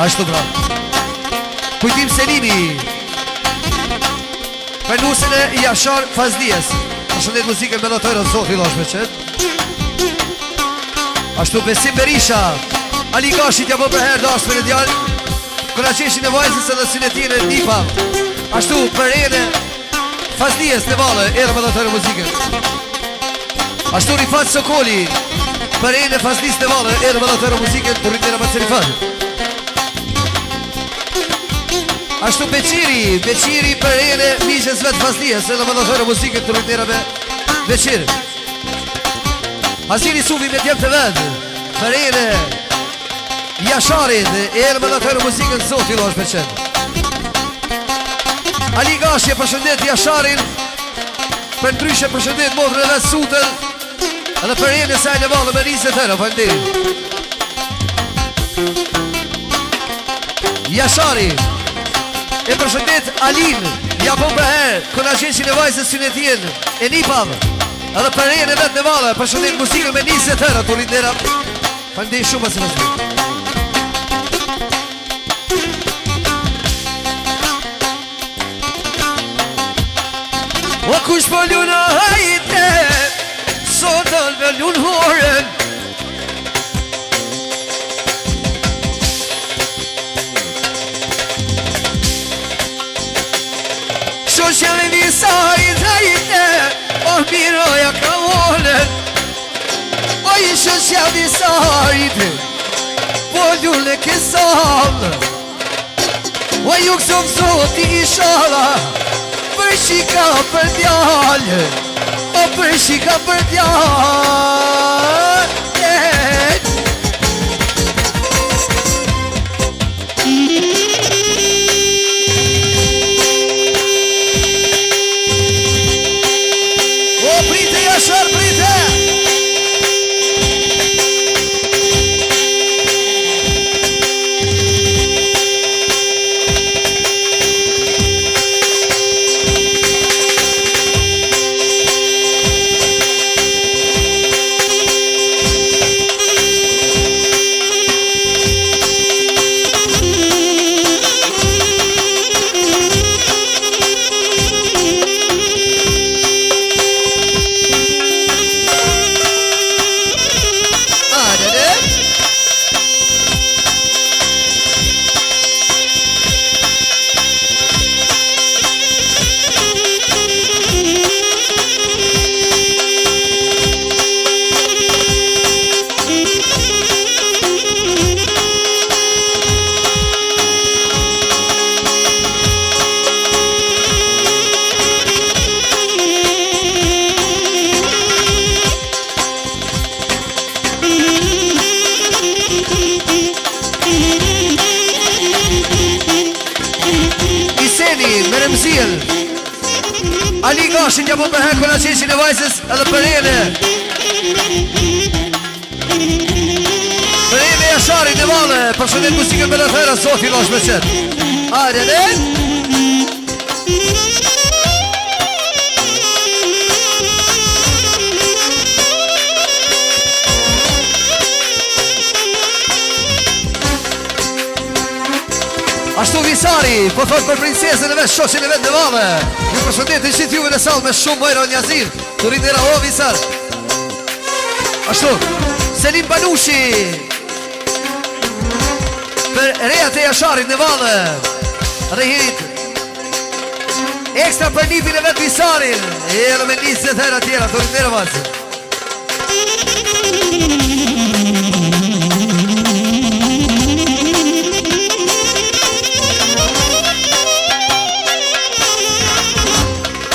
Ashtu bra. Kujtim Selini. Për nusën e Jashar Fazlijes. Përshëndet muzikën me notërën Zofi Lash me qëtë. Ashtu Besim Berisha. Ali Gashit ja po për herë dashtë për e djallë. Këra qeshin e vajzës edhe sinetire Nipa. Ashtu për e Fazlijes në valë. Erë me notërën muzikën. Ashtu Rifat Sokoli. Për e Fazlis në valë. Erë me notërën muzikën. Për rritera më të Rifat. Ashtu Beqiri për ene mishës vetë Fazlijes, edhe më do thërë muzikët të rritnerave Beqiri. Hasiri Sufi me tjemë të vedë, për ene Jasharit, edhe më do thërë muzikën Zoti Lash me qenë. Ali Gashje përshëndet Jasharin, për ndryshe përshëndet modrën edhe Sutën, edhe për ene sajnë e valë me njëse tërë, fëndirin. Jasharin e përshëndet Alin, ja po për herë, këna qeshin e vajzës synetien e Nipav, edhe për e në vetë në valë, përshëndet muzikën me njëse tërë, të rritnera, fëndej shumë asë mësë. O kush po luna hajte, sotën me lunë horën, Shoshja me visarit hajte, o miroja ka volën. O i shoshja visarit, po lune kësallë. O ju kësëm zoti i shala, për shika për djallë. O për shika për djallë. Ali Gashin ja po përher kona qeshin e vajzës edhe përrene Përrene Jashari në vale Përshëndet muzikën me lëthera Zoti losh me qëtë Ajde dhe Ashtu Visari, po thot për princesën e vetë, shoshin e vetë në vale Ju përshëndet e qitë juve në salë me shumë bajra njazir Të rritera o Visar Ashtu, Selim Banushi Për rejat e Jasharit në vale Rehirit Ekstra për nipin e vetë Visarin E edhe me njësë dhe thera tjera, të rritera vazë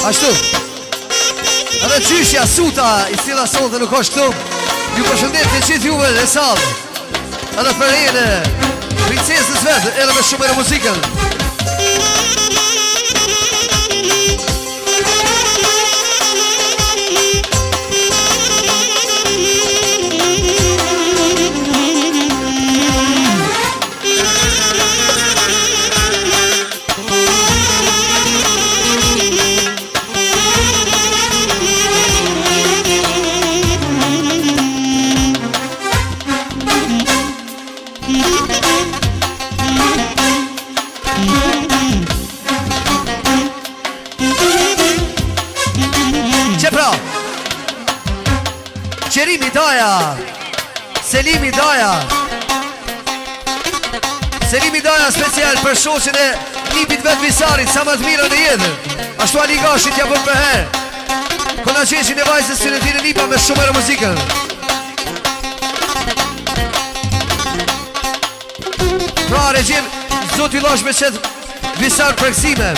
Ashtu Edhe qyshja suta I cila sotë nuk është këtu Ju përshëndet të qitë juve dhe salë Edhe për e princesës vetë Edhe me shumë e në muzikën Qerimi Daja Selimi Daja Selimi Daja special për shoqen e nipit vetë Visarit Sa më të mirë në jetë Ashtu Ali Gashit ja për përher Kona qeshin e vajzës që në tine nipa me shumë e muzikën Pra regjim Zoti lash me qëtë Visar përksime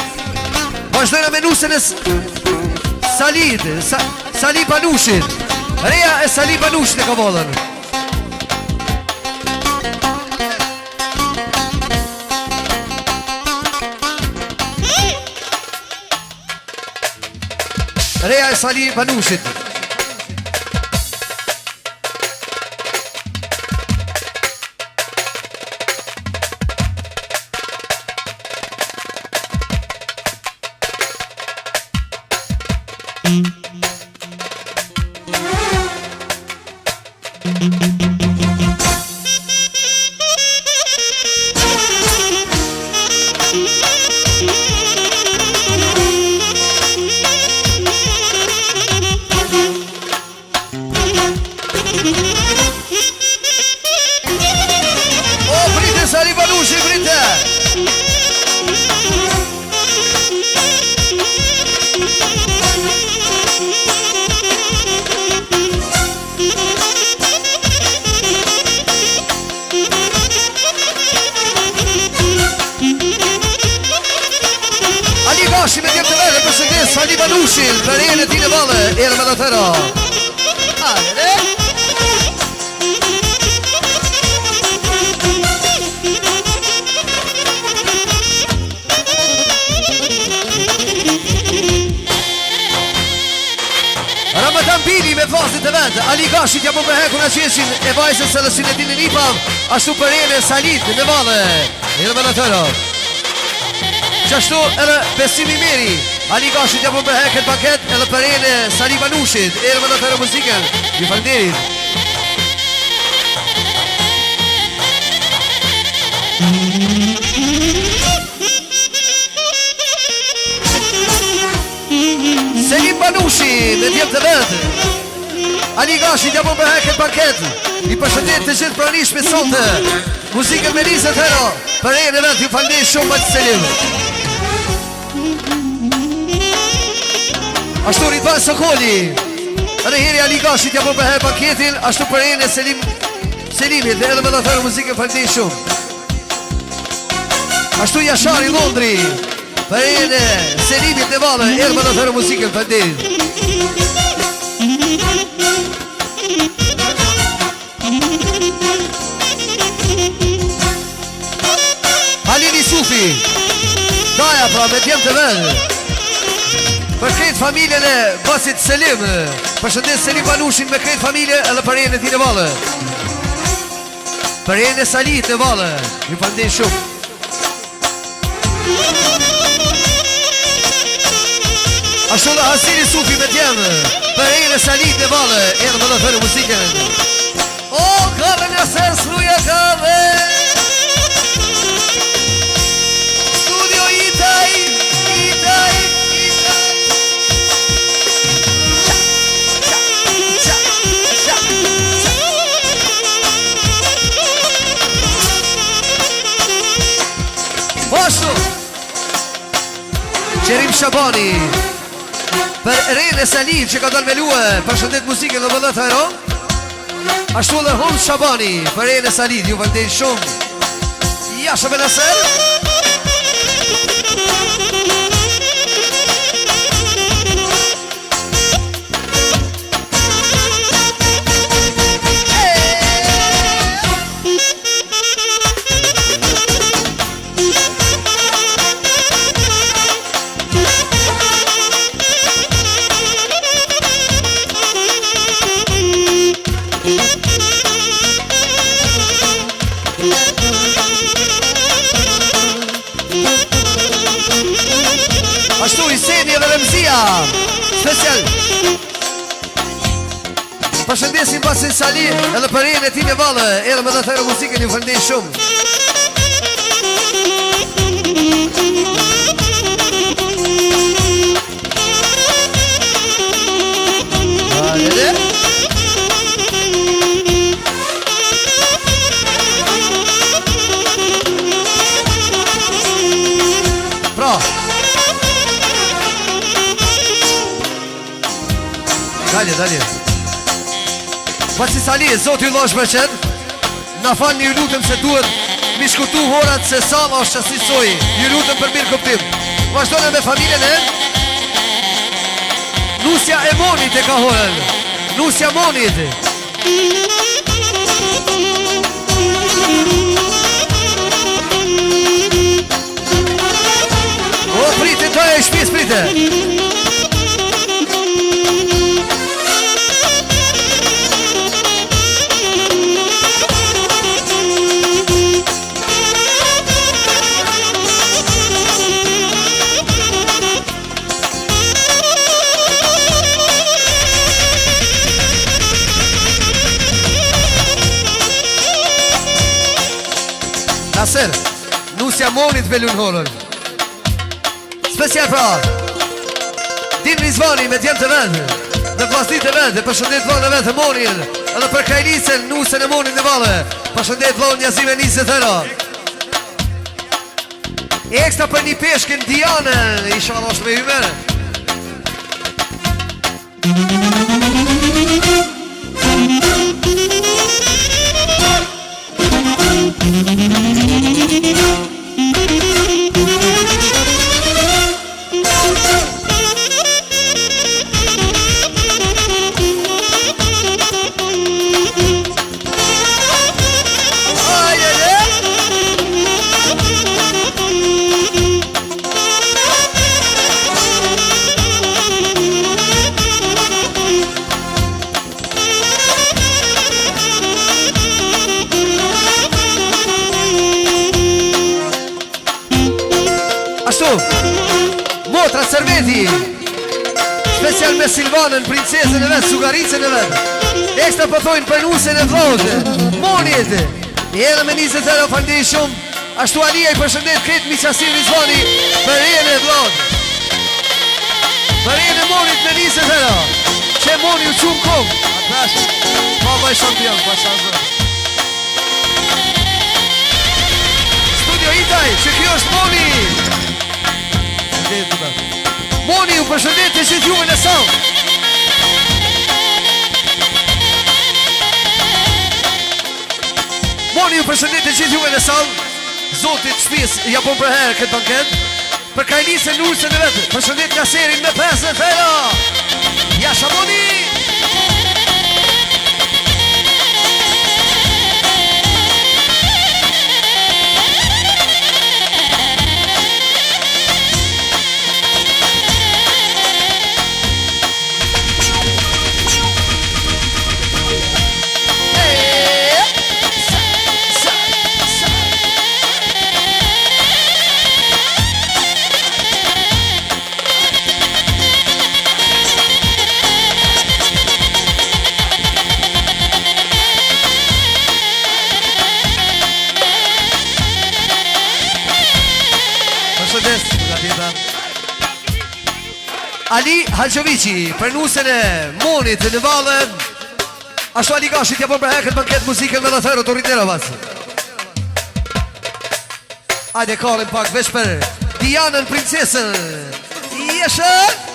Vazhdojnë me nusën e Salit Sali Banushit Reja e Sali Banush në kavodën Reja e Sali Banushit Sali Banushi, brite! Ali Gashi me djemë të vele për shëndes Sali Banushi, për e në tine vale, e në me në tëra Ajde! Ramadan Bili me vazit e vend Ali Gashit ja mu me heku në qeshin E vajzën se lësin e dini nipav Ashtu për e në Salit në vale E në me në tëra Qashtu edhe Besimi Meri Ali Gashit ja mu me heket paket Edhe për e në Sali Banushit E në me në tëra muzikën Ju falderit Selim Banushi me djemë të vetë Ali Gashit ja mu me heket paket I përshëndet të gjithë pranish me sonte Muzikën me rizët hero Për e në vetë ju falderit shumë më të Selim Ashtu Ridvan Sokoli Edhe heri Ali Gashit ja mu me heket paketin Ashtu për e në Selimit Dhe edhe me dhe thërë muzikën falderit shumë Ashtu Jashari Londri Për e në Selimit në vale Edhe me dhe thërë muzikën falderit Halili Sufi Daja pra me djemë të vedë Për kretë familjen e Basit Selim. Përshëndet Selim Banushin me kretë familje edhe për e në ti në valë. Për e në Salit në valë. Ju përndin shumë. Ashtu dhe Hasini Sufi me tjemë. Për e në Salit në valë. Edhe më dhe thërë muzikën. O, kërë në sërë sluja kërë. Studio Itaj. Qerim Shabani për Rene Salim që ka dalë me luë. Përshëndet muzikën dhe vëllet hajro. Ashtu dhe Hum Shabani për Rene Salim. Ju vëldej shumë. Jasha me nësër. Ashtu i Seni dhe Remzia special. Përshëndesim Basin Sali edhe për e në ti në valë. Edhe me dhe thërë muzikën ju fërndej shumë. Pra Dalje Basin Sali, zotë ju losh me qenë. Na falni ju lutëm se duhet mi shkutu horat se sama është qësi soji. Ju lutëm për mirë kuptim. Vazhdojnë me familjen e Nusja e Monit e ka horën. Nusja Monit. O, prite, to e shpjes, prite. Nasër, Nusja Monit velun horën. Special pra Din Rizvani me djemë të vendë dhe vlasnit të vendë. Përshëndet vlonë e vendë Monin edhe për Kajlisën, Nusën e Monit në valë. Përshëndet vlonë njëzime njësë të tëra. Ekstra për një peshkën Dianën. Isha Allah është me hymenë. Motra Serveti special me Silvanën, princesën e vetë, sugaricën e vetë. Ekstra pëthojnë për Nusën e vlotë Monit. Edhe me 20 euro fandej shumë. Ashtu Alia i përshëndet kretë Miqasin Rizvani për e në vlotë. Për e në Monit me 20 euro. Që Moni u qumë kom. Atash, mama i shampion, pasazë. Studio Itaj, që kjo është Moni. Moni u përshëndet e gjithë juve në sound. Moni u përshëndet e gjithë juve në sound. Zotit shpis ja po për herë këtë banket. Për Kajlisën, Nusën e vetë. Përshëndet nga serin me 50 euro. Jasha Moni. Ali Halqovici, për nusën e Monit në Valën. Ashtu Ali Gashi t'ja për heket banket muzikën me latërë të rritera vasë. Ajde kalim pak vesh për Dianën princesën. Jeshën!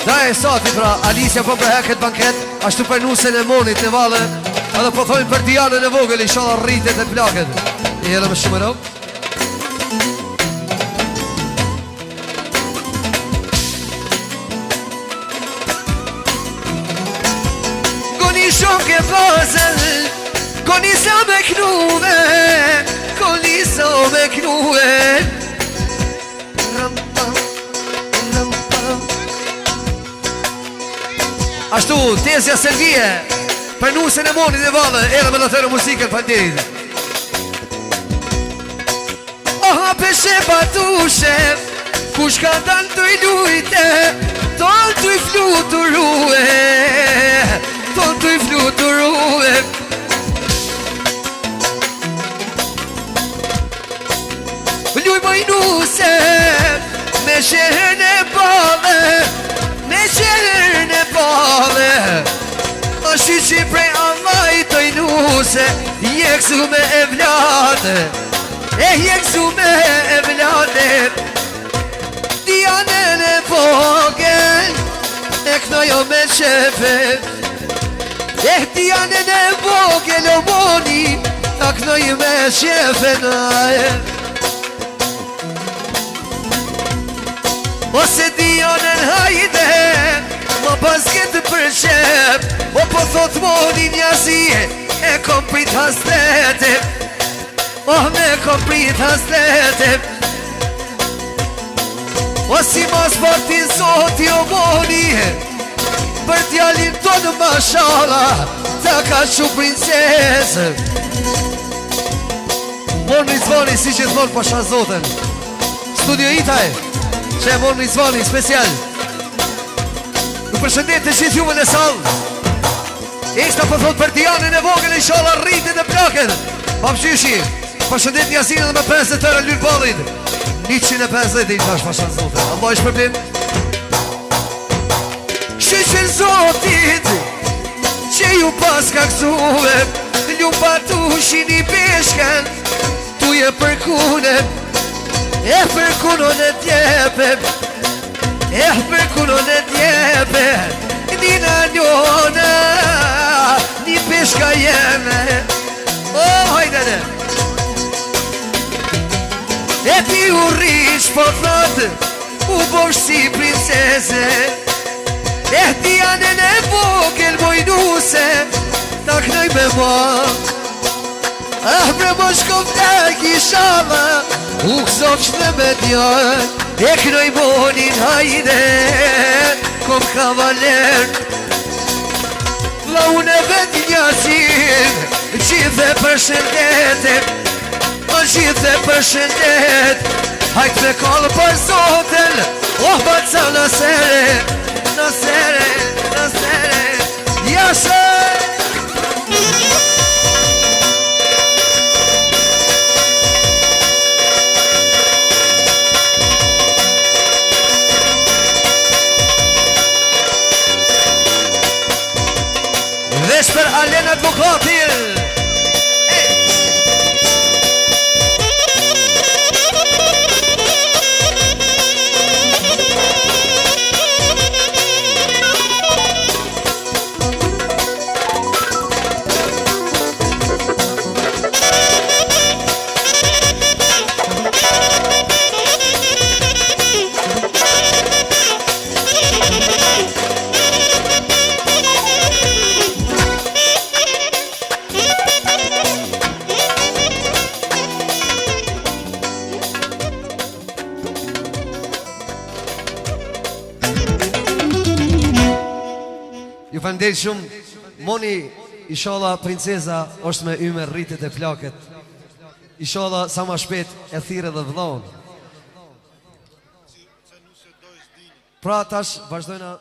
Daja e sati pra, Alicia po për heket banket, ashtu për nusën e Monit në Valën, edhe po thojnë për Dianën e vogël, inshallah rritet e plaket. I hele më shumë e rëmë. Koni shumë ke fazën, koni sa me knuve, koni sa me knuve. Ashtu, Tezja Selvije, për nusën e Monit dhe Valën, edhe me latërë muzikën falderit. Oha peshe patushe, kush ka dan të i lujte, ton të i fluturue, ton të i fluturue. Luj moj nuse, me shërën e bale, me qërën e bale. A shi prej Allah i toj nuse, jeksu me e vlade, jeksu me e vlade. Dianën e vogël, e knojo me qefe, Dianën e vogël o Moni, a knoj me qefe naje. Ose Dianën hajde, ma pas këtë përqep, o po thot Moni njësie, e kom prit haslete, oh me kom prit haslete. O si mas parti zoti o Moni, për t'jallin tonë mashallah, ta ka shu princesë. Moni zvoni si që t'mon pasha zotën, studio itaj, që e Moni zvoni special. Në përshëndet të gjithë juve në salë. Ishta për thot për Dianën e vogël, inshallah rritin e plaken. Papshyshi, përshëndet Njasinë dhe me 50 tërë lyrë balit. 150 i tash pasha zote. Allah ishë përblim. Shqyqër zotit, që ju pas ka kësuve, ju patushin i peshken, tu je përkune, e përkunon e tjepem. Për kunon e djepe, nina njona, një peshka jeme. Hajdene. E ti u rish po thot, u bosh si princese. Dianën e vogël mojnuse, ta knoj me ma. Bre mo shkom tek inshallah, u kësov qëtë me djanë. E knoj Monin hajde, kom kavaler. La unë e vet Njasin, gjithë e përshëndetet, gjithë e përshëndet. Hajt me kallë për zoten, oh baca nësere, nësere, nësere. Jashe! Vesh për Alen Advokatin. Faleminderit shumë. Moni, inshallah princeza është me yme rritet e plaket. Inshallah sa më shpejt e thirrë dhe vëllon. Pra tash vazhdojna